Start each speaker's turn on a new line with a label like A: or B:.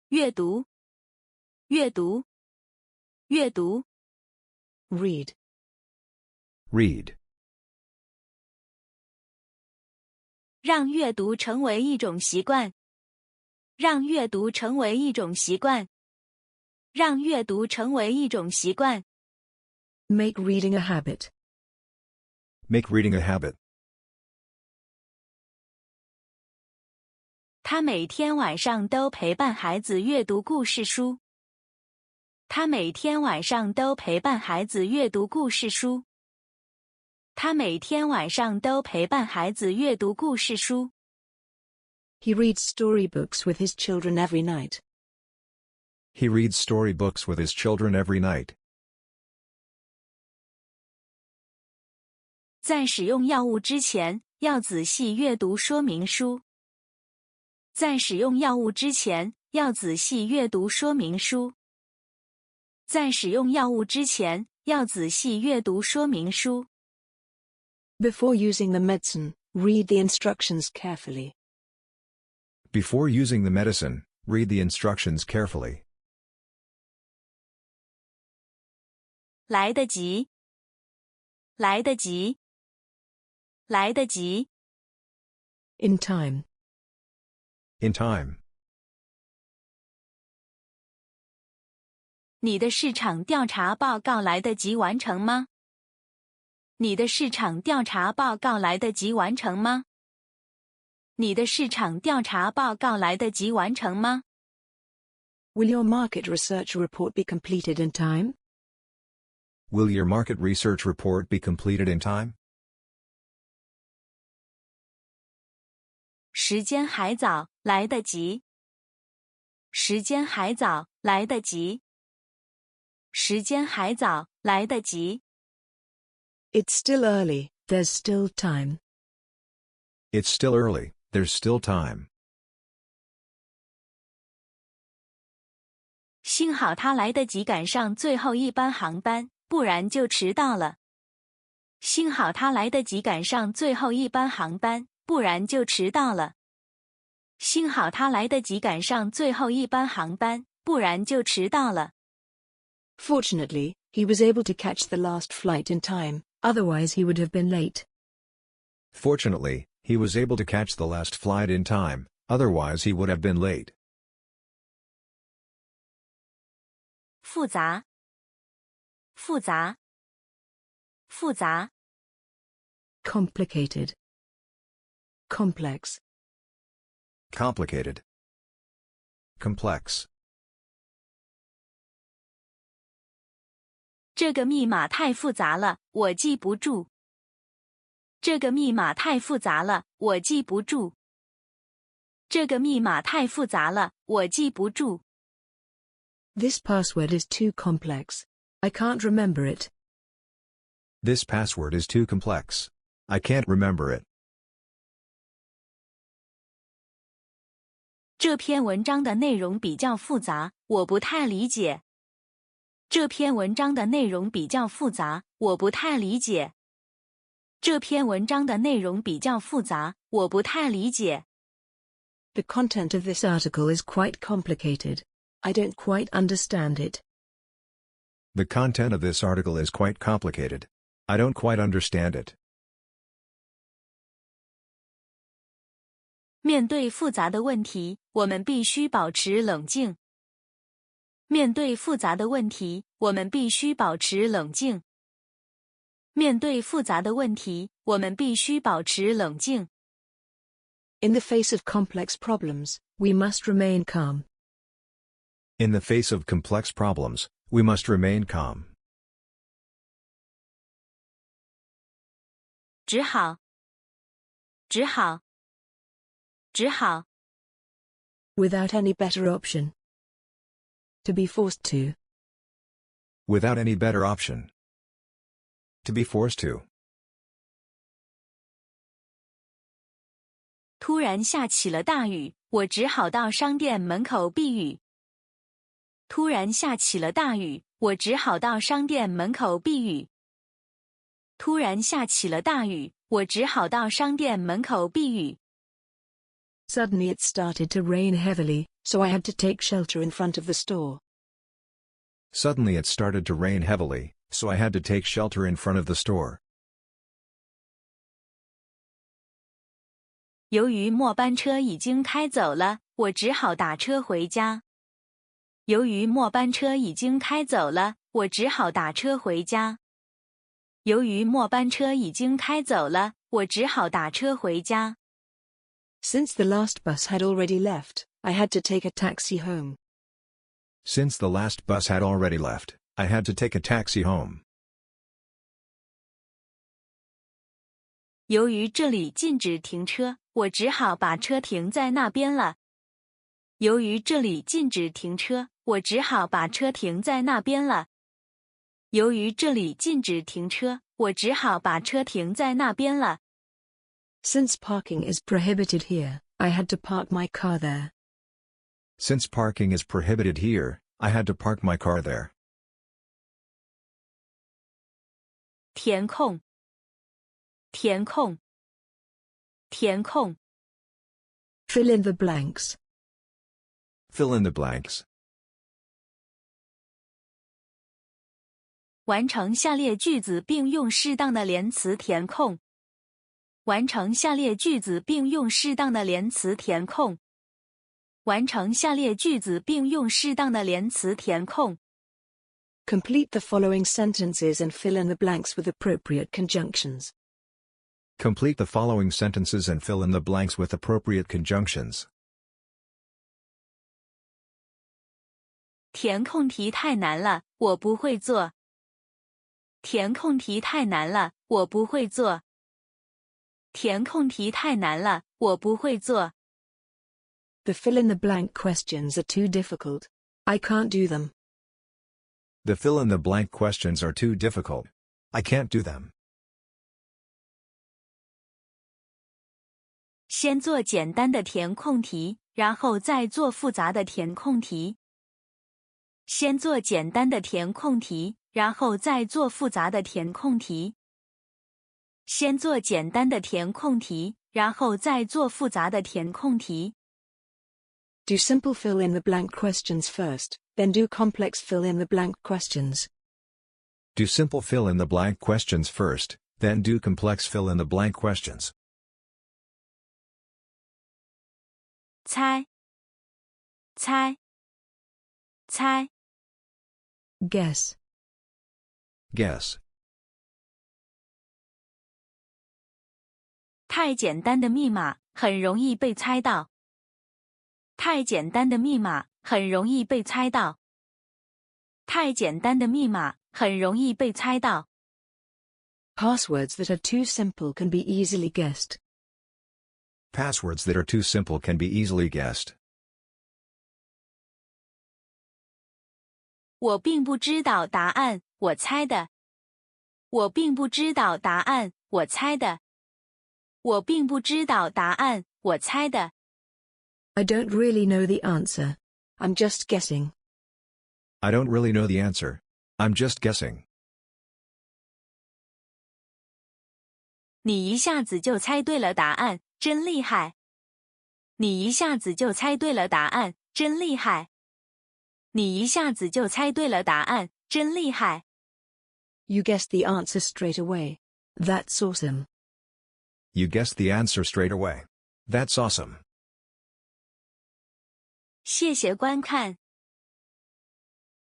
A: 阅读，阅读，阅读。
B: Read.
C: Read.
A: 让阅读成为一种习惯。让阅读成为一种习惯。让阅读成为一种习惯。
B: Make reading a habit.
C: Make reading a habit.
A: 他每天晚上都陪伴孩子阅读故事书。他每天晚上都陪伴孩子阅读故事书。他每天晚上都陪伴孩子阅读故事书。
B: He reads storybooks with his children every night.
C: He reads storybooks with his children every night.
A: 在使用药物之前，要仔细阅读说明书。在使用药物之前，要仔细阅读说明书。在使用药物之前，要仔细阅读说明书。
B: Before using the medicine, read the instructions carefully.
C: Before using the medicine, read the instructions carefully.
A: 来得及，来得及，来得及。
B: In time.
C: In time.
A: 你的市场调查报告来得及完成吗？你的市场调查报告来得及完成吗？你的市场调查报告来得及完成吗？
B: Will your market research report be completed in time?
C: Will your market research report be completed in time?
A: 时间还早，来得及。时间还早，来得及。时间还早，来得及。
B: It's still early, there's still time.
C: It's still early, there's still time.
A: 幸好他来得及赶上最后一班航班，不然就迟到了。幸好他来得及赶上最后一班航班，不然就迟到了。幸好他来得及赶上最后一班航班，不然就迟到了。
B: Fortunately, he was able to catch the last flight in time, otherwise he would have been late.
C: Fortunately, he was able to catch the last flight in time, otherwise he would have been late.
A: 复杂，复杂，复杂。
B: Complicated. Complex.
C: Complicated. Complex.
A: 这个密码太复杂了，我记不住。这个密码太复杂了，我记不住。这个密码太复杂了，我记不住。
B: This password is too complex. I can't remember it.
C: This password is too complex. I can't remember it.
A: 这篇文章的内容比较复杂，我不太理解。这篇文章的内容比较复杂，我不太理解。这篇文章的内容比较复杂，我不太理解。
B: The content of this article is quite complicated. I don't quite understand it.
C: The content of this article is quite complicated. I don't quite understand it.
A: 面对复杂的问题，我们必须保持冷静。面对复杂的问题，我们必须保持冷静。面对复杂的问题，我们必须保持冷静。
B: In the face of complex problems, we must remain calm.
C: In the face of complex problems, we must remain calm.
A: 只好，只好，只好。
B: Without any better option. To be forced to.
C: Without any better option. To be forced to.
A: 突然下起了大雨，我只好到商店门口避雨。突然下起了大雨，我只好到商店门口避雨。突然下起了大雨，我只好到商店门口避雨。
B: Suddenly it started to rain heavily, so I had to take shelter in front of the store.
C: Suddenly it started to rain heavily, so I had to take shelter in front of the store.
A: 由于末班车已经开走了，我只好打车回家。由于末班车已经开走了，我只好打车回家。由于末班车已经开走了，我只好打车回家。
B: Since the last bus had already left, I had to take a taxi home.
C: Since the last bus had already left, I had to take a taxi home.
A: 由于这里禁止停车，我只好把车停在那边了。由于这里禁止停车，我只好把车停在那边了。由于这里禁止停车，我只好把车停在那边了。
B: Since parking is prohibited here, I had to park my car there.
C: Since parking is prohibited here, I had to park my car there.
A: 填空，填空，填空。
B: Fill in the blanks.
C: Fill in the blanks.
A: 完成下列句子并用适当的连词填空。完成下列句子并用适当的连词填空。完成下列句子并用适当的连词填空。
B: Complete the following sentences and fill in the blanks with appropriate conjunctions.
C: Complete the following sentences and fill in the blanks with appropriate conjunctions.
A: 填空题太难了，我不会做。填空题太难了，我不会做。填空题太难了，我不会做。
B: The fill in the blank questions are too difficult. I can't do them.
C: The fill in the blank questions are too difficult. I can't do them.
A: 先做简单的填空题，然后再做复杂的填空题。先做简单的填空题，然后再做复杂的填空题。先做简单的填空题，然后再做复杂的填空题。
B: Do simple fill in the blank questions first, then do complex fill in the blank questions.
C: Do simple fill in the blank questions first, then do complex fill in the blank questions.
A: 猜，猜，猜。
B: Guess.
C: Guess.
A: 太简单的密码很容易被猜到。太简单的密码很容易被猜到。太简单的密码很容易被猜到。
B: Passwords that are too simple can be easily guessed.
C: Passwords that are too simple can be easily guessed.
A: 我并不知道答案，我猜的。我并不知道答案，我猜的。我并不知道答案，我猜的。
B: I don't really know the answer. I'm just guessing.
C: I don't really know the answer. I'm just guessing.
A: 你一下子就猜对了答案，真厉害。你一下子就猜对了答案，真厉害。你一下子就猜对了答案，真厉害。
B: You guessed the answer straight away. That's awesome.
C: You guessed the answer straight away. That's awesome.
A: 谢谢观看。